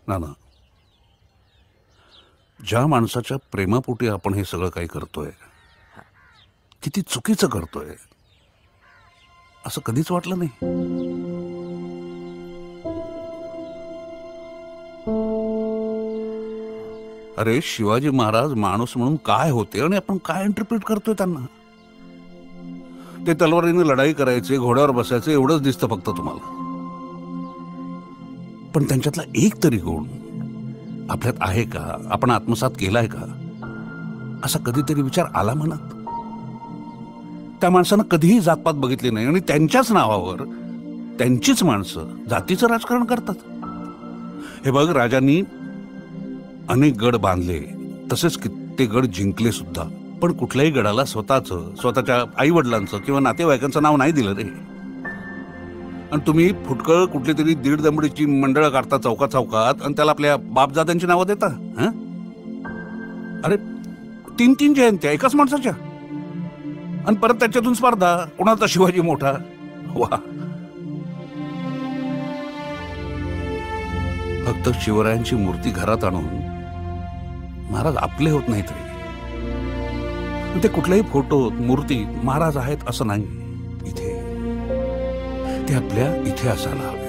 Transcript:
नाना, ज्या माणसाच्या प्रेमापोटी आपण हे सगळं काही करतोय, किती चुकीचं करतोय असं कधीच वाटलं नाही. अरे शिवाजी महाराज माणूस म्हणून काय होते आणि आपण काय इंटरप्रिट करतोय त्यांना. ते तलवारीने लढाई करायचे, घोड्यावर बसायचे एवढंच दिसतं फक्त तुम्हाला. पण त्यांच्यातला एक तरी गुण आपल्यात आहे का, आपण आत्मसात केलाय का, असा कधीतरी विचार आला मनात. त्या माणसानं कधीही जातपात बघितली नाही आणि त्यांच्याच नावावर त्यांचीच माणसं जातीचं राजकारण करतात. हे बघ, राजांनी अनेक गड बांधले, तसेच कित्येक गड जिंकले सुद्धा, पण कुठल्याही गडाला स्वतःच्या आई वडिलांचं किंवा नातेवाईकांचं नाव नाही दिलं रे. आणि तुम्ही फुटकळ कुठली तरी 1.5 दमडीची मंडळं काढता चौकात चौकात आणि त्याला आपल्या बापजाद्यांची नावं देता. अरे 3 जयंत्या एकाच माणसाच्या, आणि परत त्याच्यातून स्पर्धा, कोणाचा शिवाजी मोठा. वा, फक्त शिवरायांची मूर्ती घरात आणून महाराज आपले होत नाहीत रे. ते कुठल्याही फोटोत मूर्ती महाराज आहेत असं नाही. इथे ते आपल्या इथे असायला हवे.